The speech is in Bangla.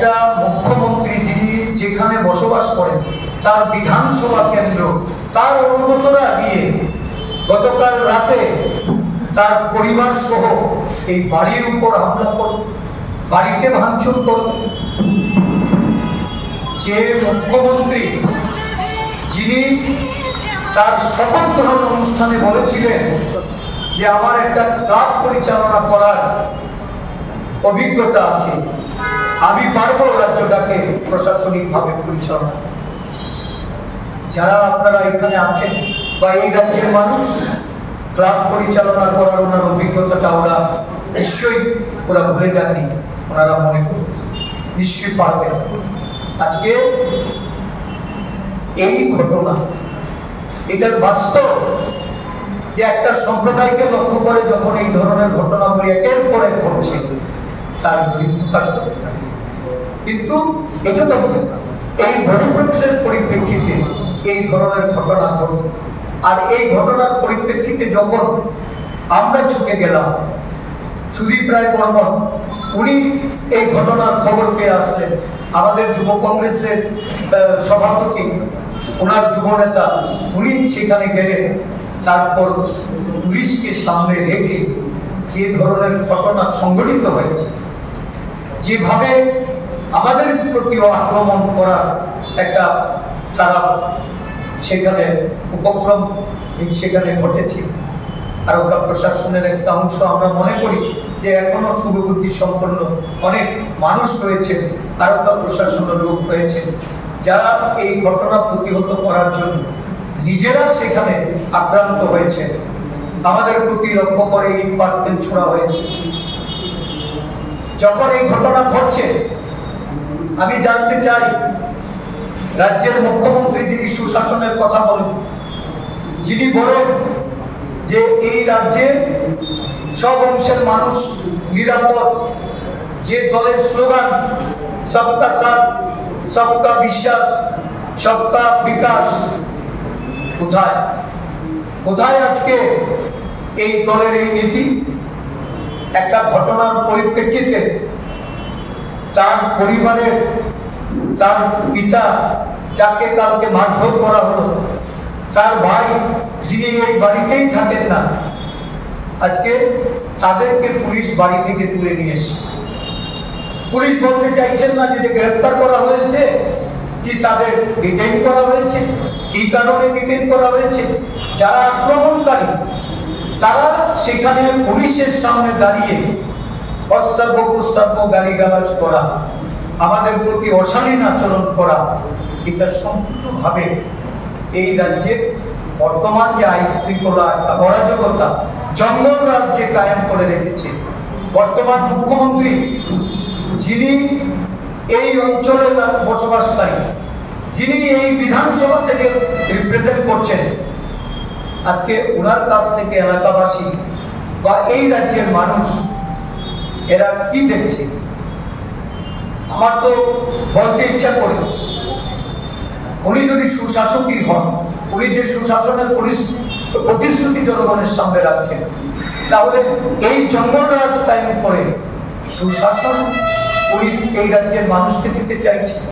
একটা মুখ্যমন্ত্রী যিনি যেখানে বসবাস করেন তার বিধানসভা কেন্দ্র, তার অনুগতরা গিয়ে গতকাল রাতে তার পরিবার সহ এই বাড়ির উপর হামলা করল, বাড়িতে ভাঙচুর করল। যে মুখ্যমন্ত্রী যিনি তার শপথ গ্রহণ অনুষ্ঠানে বলেছিলেন যে আমার একটা ক্লাব পরিচালনা করার অভিজ্ঞতা আছে, আমি পারবো রাজ্যটাকে প্রশাসনিকভাবে পরিচালনা। যারা আপনারা এখানে আছেন বা এই রাজ্যের মানুষ, ক্লাব পরিচালনা করার ওনার অভিজ্ঞতাটা ওরা নিশ্চয়ই ওরা ভুলে যাননি, ওনারা মনে করেন নিশ্চয়ই পারবেন। আজকে এই ঘটনা, এটার বাস্তব যে একটা সম্প্রদায়কে লক্ষ্য করে যখন এই ধরনের ঘটনাগুলি একের পর এক ঘটছে, তার প্রকাশ করতে পারে। কিন্তু এটা তো এই গণপ্রবেশের পরিপ্রেক্ষিতে এই ধরনের ঘটনা ঘটল। আর এই ঘটনার পরিপ্রেক্ষিতে যখন আমরা চুকে গেলাম, সুদীপ রায় বর্মন উনি এই ঘটনার খবর পেয়ে আসলেন, আমাদের যুব কংগ্রেসের সভাপতি ওনার যুবনেতা উনি সেখানে গেলেন। তারপর পুলিশকে সামনে রেখে যে ধরনের ঘটনা সংঘটিত হয়েছে, যেভাবে আমাদের প্রতিও আক্রমণ করার একটা তারা সেখানে উপক্রম সেখানে ঘটেছে। আর ওটা প্রশাসনের একটা অংশ। আমরা মনে করি যে এখনো শুভবুদ্ধি সম্পন্ন অনেক মানুষ রয়েছে, আর ওটা প্রশাসনের লোক রয়েছে যারা এই ঘটনা প্রতিহত করার জন্য নিজেরা সেখানে আক্রান্ত হয়েছে। আমাদের প্রতি লক্ষ্য করে ইট পাটকেল ছোড়া হয়েছে। যখন এই ঘটনা ঘটছে, আমি জানতে চাই রাজ্যের মুখ্যমন্ত্রী যিনি সুশাসনের কথা বলেন, যিনি বলেন যে এই রাজ্যে সব অংশের মানুষ নিরাপদ, যে দলের স্লোগান সবকা সাথ সবকা বিশ্বাস সবকা বিকাশ, কোথায় কোথায় আজকে এই দলের এই নীতি? একটা ঘটনার পরিপ্রেক্ষিতে তার পরিবারের তার পিতা যাকে কালকে মারধর করা হলো, তার ভাই যিনি এই বাড়িতেই থাকেন না, আজকে তাদেরকে পুলিশ বাড়ি থেকে তুলে নিয়ে এসছে। পুলিশ বলতে চাইছেন না যে গ্রেফতার করা হয়েছে কি তাদের ডিটেইন করা হয়েছে, কি কারণে ডিটেইন করা হয়েছে। যারা আক্রমণকারী তারা সেখানে পুলিশের সামনে দাঁড়িয়ে অস্ত্রাব্য প্রস্তাব্য গালিগালাজ করা, আমাদের প্রতি অশালীন আচরণ করা, এটা সম্পূর্ণভাবে এই রাজ্যে বর্তমান যে আইন শৃঙ্খলা একটা অরাজকতা জঙ্গল রাজ্যে কায়েম করে রেখেছে। বর্তমান মুখ্যমন্ত্রী যিনি এই অঞ্চলে বসবাসকারী, যিনি এই বিধানসভা থেকে রিপ্রেজেন্ট করছেন, আজকে ওনার কাছ থেকে এলাকাবাসী বা এই রাজ্যের মানুষ এরা কি দেখছে? আমার তো বলতে ইচ্ছা করে, উনি যদি সুশাসকই হন, উনি যে সুশাসনের প্রতিশ্রুতি জনগণের সামনে রাখছেন, তাহলে এই জঙ্গল রাজ কায়েম করে সুশাসন উনি এই রাজ্যের মানুষকে দিতে চাইছে।